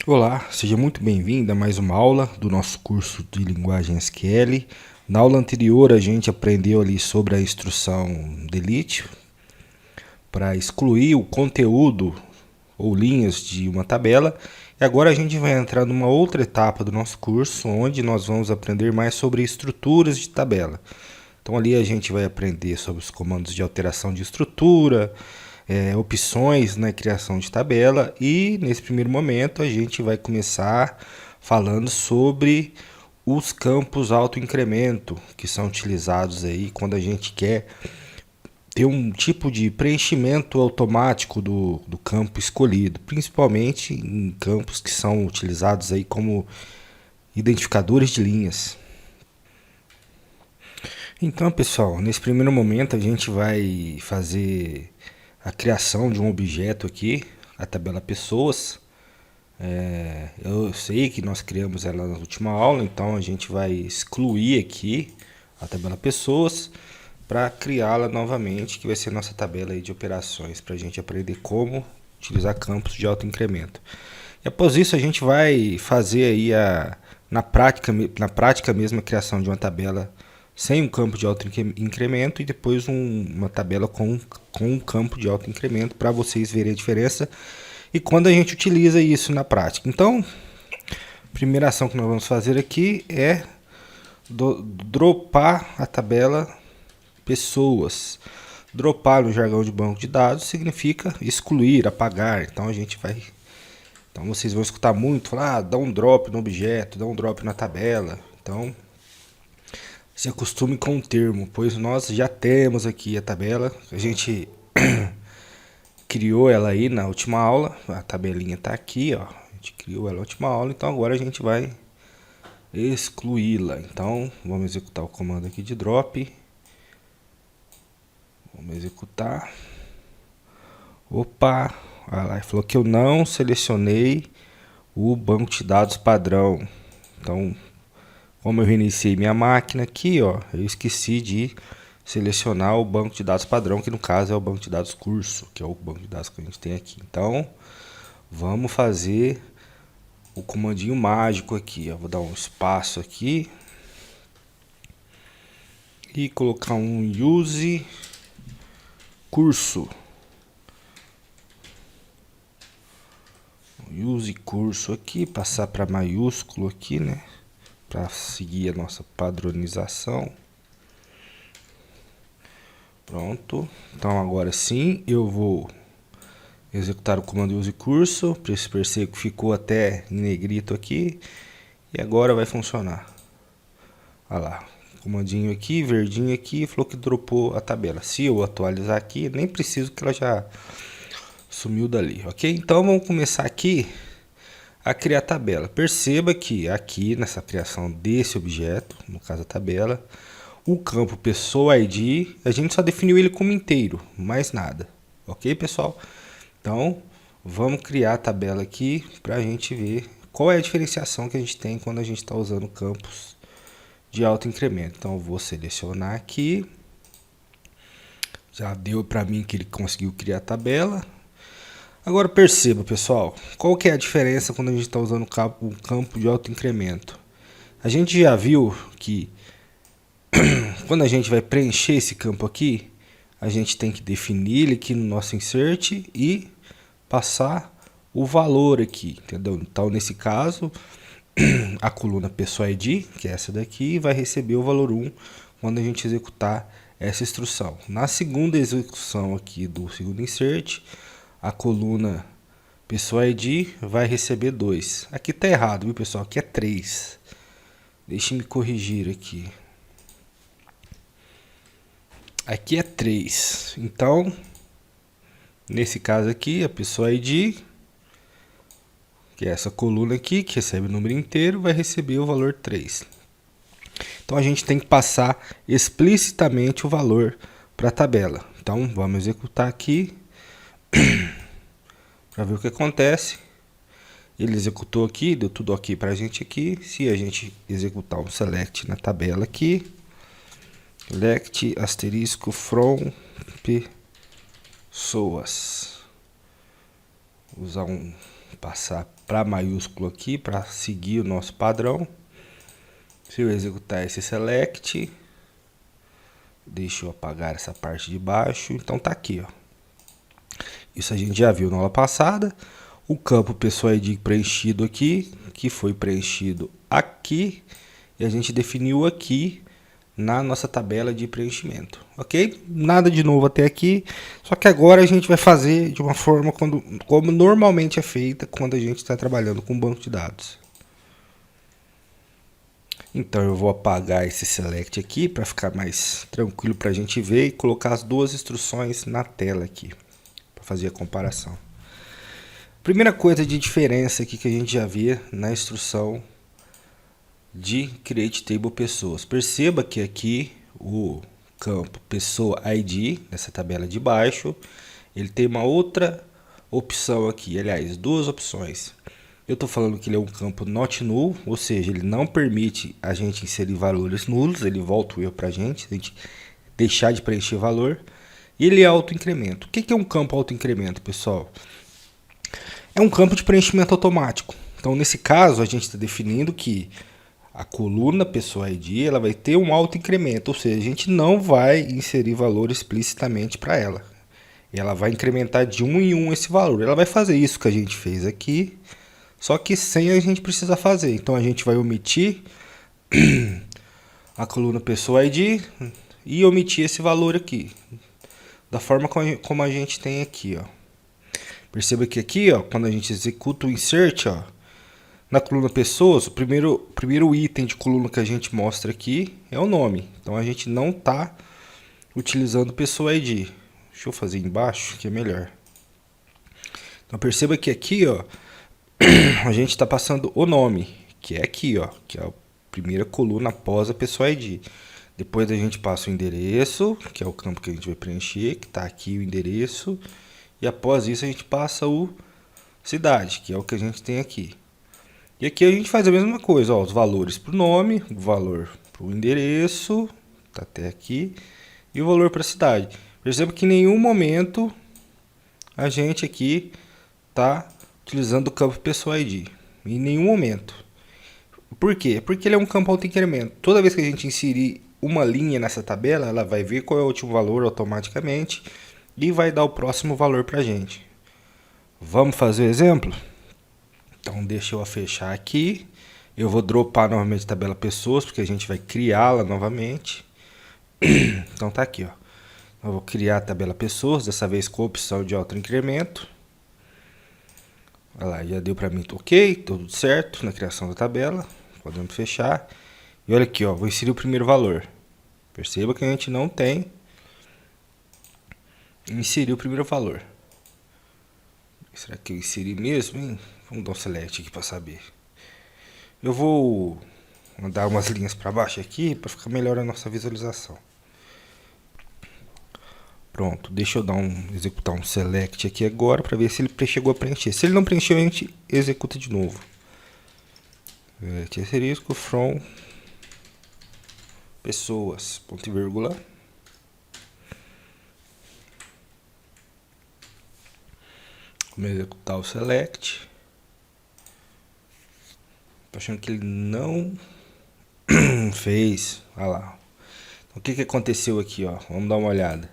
Olá, seja muito bem-vindo a mais uma aula do nosso curso de linguagem SQL. Na aula anterior a gente aprendeu ali sobre a instrução delete para excluir o conteúdo ou linhas de uma tabela. E agora a gente vai entrar numa outra etapa do nosso curso, onde nós vamos aprender mais sobre estruturas de tabela. Então ali a gente vai aprender sobre os comandos de alteração de estrutura, opções na criação de tabela, e nesse primeiro momento a gente vai começar falando sobre os campos autoincremento que são utilizados aí quando a gente quer ter um tipo de preenchimento automático do campo escolhido, principalmente em campos que são utilizados aí como identificadores de linhas. Então, pessoal, nesse primeiro momento a gente vai fazer a criação de um objeto aqui, a tabela pessoas. Eu sei que nós criamos ela na última aula, então a gente vai excluir aqui a tabela pessoas para criá-la novamente, que vai ser nossa tabela aí de operações, para a gente aprender como utilizar campos de autoincremento. E após isso a gente vai fazer aí na prática mesmo a criação de uma tabela sem um campo de autoincremento e depois uma tabela com um campo de autoincremento, para vocês verem a diferença e quando a gente utiliza isso na prática. Então, a primeira ação que nós vamos fazer aqui é dropar a tabela pessoas. Dropar no jargão de banco de dados significa excluir, apagar. Então a gente vai... Então vocês vão escutar muito falar, dá um drop no objeto, dá um drop na tabela. Então se acostume com o termo, pois nós já temos aqui a tabela. A gente criou ela aí na última aula. A tabelinha está aqui, ó. A gente criou ela na última aula, então agora a gente vai excluí-la. Então vamos executar o comando aqui de drop. Vamos executar. Opa, olha lá, falou que eu não selecionei o banco de dados padrão. Então, como eu reiniciei minha máquina aqui, ó, eu esqueci de selecionar o banco de dados padrão, que no caso é o banco de dados curso, que é o banco de dados que a gente tem aqui. Então, vamos fazer o comandinho mágico aqui. Eu vou dar um espaço aqui e colocar um use curso. Use curso aqui, passar para maiúsculo aqui, né? Para seguir a nossa padronização. Pronto. Então agora sim eu vou executar o comando use curso. Percebo que ficou até em negrito aqui. E agora vai funcionar. Olha lá. Comandinho aqui, verdinho aqui, falou que dropou a tabela. Se eu atualizar aqui, nem preciso que ela já sumiu dali, ok? Então vamos começar aqui a criar a tabela. Perceba que aqui nessa criação desse objeto, no caso a tabela, o campo pessoa ID, a gente só definiu ele como inteiro, mais nada, ok, pessoal? Então vamos criar a tabela aqui para a gente ver qual é a diferenciação que a gente tem quando a gente está usando campos de autoincremento. Então eu vou selecionar aqui, já deu para mim que ele conseguiu criar a tabela. Agora perceba, pessoal, qual que é a diferença quando a gente está usando o campo de autoincremento. A gente já viu que quando a gente vai preencher esse campo aqui, a gente tem que definir ele aqui no nosso insert e passar o valor aqui, entendeu? Então nesse caso, a coluna pessoa ID, que é essa daqui, vai receber o valor 1 quando a gente executar essa instrução. Na segunda execução aqui do segundo insert, a coluna pessoa ID vai receber 2. Aqui está errado, viu, pessoal? Aqui é 3. Deixe-me corrigir aqui. Aqui é 3. Então, nesse caso aqui, a pessoa ID, que é essa coluna aqui, que recebe o número inteiro, vai receber o valor 3. Então, a gente tem que passar explicitamente o valor para a tabela. Então, vamos executar aqui para ver o que acontece. Ele executou aqui, deu tudo ok para a gente aqui. Se a gente executar um select na tabela aqui, select asterisco from pessoas, usar passar para maiúsculo aqui, para seguir o nosso padrão. Se eu executar esse select, deixa eu apagar essa parte de baixo, então tá aqui, ó. Isso a gente já viu na aula passada. O campo pessoa ID preenchido aqui, que foi preenchido aqui, e a gente definiu aqui na nossa tabela de preenchimento, ok? Nada de novo até aqui, só que agora a gente vai fazer de uma forma como normalmente é feita quando a gente está trabalhando com banco de dados. Então eu vou apagar esse select aqui para ficar mais tranquilo para a gente ver e colocar as duas instruções na tela aqui, para fazer a comparação. Primeira coisa de diferença aqui que a gente já vê na instrução de Create Table Pessoas. Perceba que aqui o campo Pessoa ID, nessa tabela de baixo, ele tem uma outra opção aqui, aliás, duas opções. Eu estou falando que ele é um campo not null, ou seja, ele não permite a gente inserir valores nulos, ele volta o erro para a gente deixar de preencher valor. E ele é auto-incremento. O que é um campo auto-incremento, pessoal? É um campo de preenchimento automático. Então, nesse caso, a gente está definindo que a coluna pessoa ID ela vai ter um auto-incremento, ou seja, a gente não vai inserir valor explicitamente para ela. Ela vai incrementar de 1 em 1 esse valor. Ela vai fazer isso que a gente fez aqui, só que sem a gente precisar fazer. Então, a gente vai omitir a coluna pessoa ID e omitir esse valor aqui, da forma como a gente tem aqui, ó. Perceba que aqui, ó, quando a gente executa o insert, ó, na coluna pessoas, o primeiro item de coluna que a gente mostra aqui é o nome. Então a gente não está utilizando pessoa ID. Deixa eu fazer embaixo que é melhor. Então perceba que aqui, ó, a gente está passando o nome, que é aqui, ó, que é a primeira coluna após a pessoa ID. Depois a gente passa o endereço, que é o campo que a gente vai preencher, que está aqui o endereço. E após isso a gente passa o cidade, que é o que a gente tem aqui. E aqui a gente faz a mesma coisa, ó, os valores para o nome, o valor para o endereço, tá até aqui, e o valor para a cidade. Perceba que em nenhum momento a gente aqui está utilizando o campo pessoa ID. Em nenhum momento. Por quê? Porque ele é um campo auto-incremento. Toda vez que a gente inserir uma linha nessa tabela, ela vai ver qual é o último valor automaticamente e vai dar o próximo valor para a gente. Vamos fazer o exemplo? Então deixa eu fechar aqui. Eu vou dropar novamente a tabela pessoas, porque a gente vai criá-la novamente. Então tá aqui, ó. Eu vou criar a tabela pessoas, dessa vez com a opção de auto-incremento. Olha lá, já deu para mim, ok, tudo certo na criação da tabela. Podemos fechar. E olha aqui, ó, vou inserir o primeiro valor. Perceba que a gente não tem inserir o primeiro valor. Será que eu inseri mesmo, hein? Vamos dar um select aqui para saber. Eu vou mandar umas linhas para baixo aqui para ficar melhor a nossa visualização. Pronto, deixa eu executar um select aqui agora para ver se ele chegou a preencher. Se ele não preencheu, a gente executa de novo. Asterisco from pessoas, ponto e vírgula. Vamos executar o select. Tô achando que ele não fez. Olha lá. Então, o que aconteceu aqui, ó? Vamos dar uma olhada.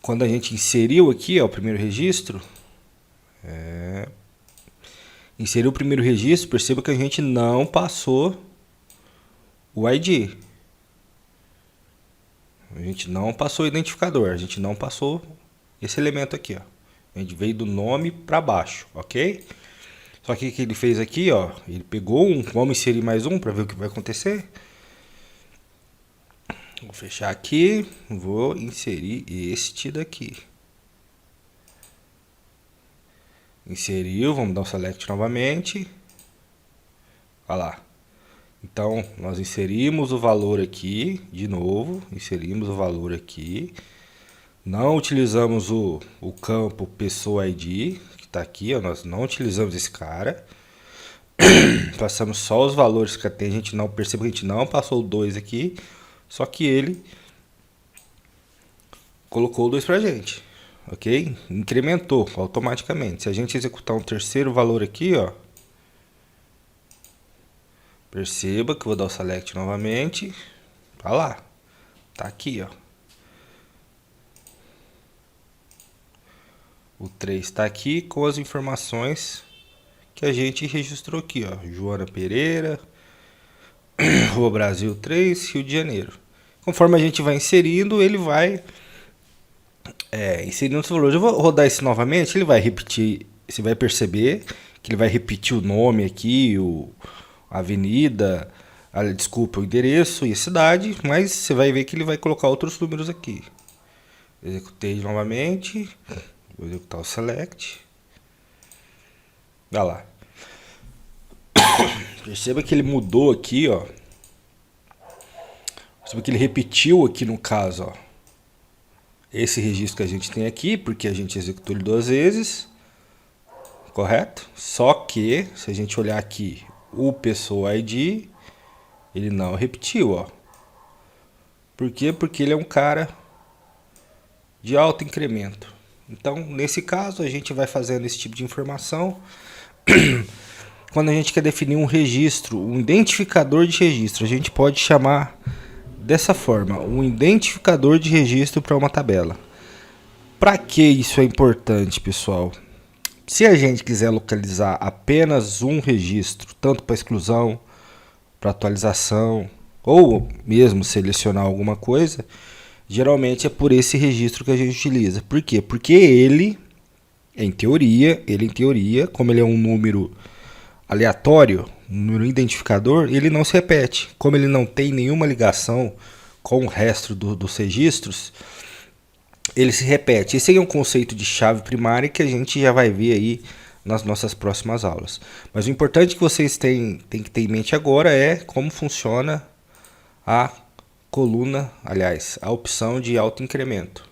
Quando a gente inseriu aqui, ó, o primeiro registro, inseriu o primeiro registro, perceba que a gente não passou o ID. A gente não passou o identificador, a gente não passou esse elemento aqui, ó. A gente veio do nome para baixo, ok? Só que o que ele fez aqui, ó, ele pegou um, vamos inserir mais um para ver o que vai acontecer. Vou fechar aqui, vou inserir este daqui. Inseriu, vamos dar um select novamente. Olha lá. Então, nós inserimos o valor aqui, de novo, inserimos o valor aqui. Não utilizamos o campo pessoa ID, que está aqui, ó, nós não utilizamos esse cara. Passamos só os valores que tem, a gente não percebe que a gente não passou o 2 aqui, só que ele colocou o 2 pra gente. ok? Incrementou automaticamente. Se a gente executar um terceiro valor aqui, ó, perceba que eu vou dar o select novamente. Tá lá. Tá aqui, ó. O 3 está aqui com as informações que a gente registrou aqui, ó. Joana Pereira, Rua Brasil 3, Rio de Janeiro. Conforme a gente vai inserindo, ele vai inserindo os valores. Eu vou rodar esse novamente, ele vai repetir. Você vai perceber que ele vai repetir o nome aqui, a avenida, desculpa, o endereço e a cidade, mas você vai ver que ele vai colocar outros números aqui. Executei novamente, vou executar o select. Olha lá. Perceba que ele mudou aqui, ó. Perceba que ele repetiu aqui no caso, ó. Esse registro que a gente tem aqui, porque a gente executou ele 2 vezes. Correto? Só que, se a gente olhar aqui, o Pessoa ID, ele não repetiu, ó. Por quê? Porque ele é um cara de alto incremento. Então, nesse caso, a gente vai fazendo esse tipo de informação. Quando a gente quer definir um registro, um identificador de registro, a gente pode chamar dessa forma, um identificador de registro para uma tabela. Para que isso é importante, pessoal? Se a gente quiser localizar apenas um registro, tanto para exclusão, para atualização, ou mesmo selecionar alguma coisa, geralmente é por esse registro que a gente utiliza. Por quê? Porque ele, em teoria, como ele é um número aleatório, um número identificador, ele não se repete. Como ele não tem nenhuma ligação com o resto dos registros, ele se repete. Esse aí é um conceito de chave primária que a gente já vai ver aí nas nossas próximas aulas. Mas o importante que vocês têm que ter em mente agora é como funciona a coluna, aliás, a opção de autoincremento.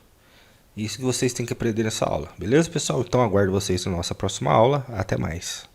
Isso que vocês têm que aprender nessa aula. Beleza, pessoal? Então aguardo vocês na nossa próxima aula. Até mais.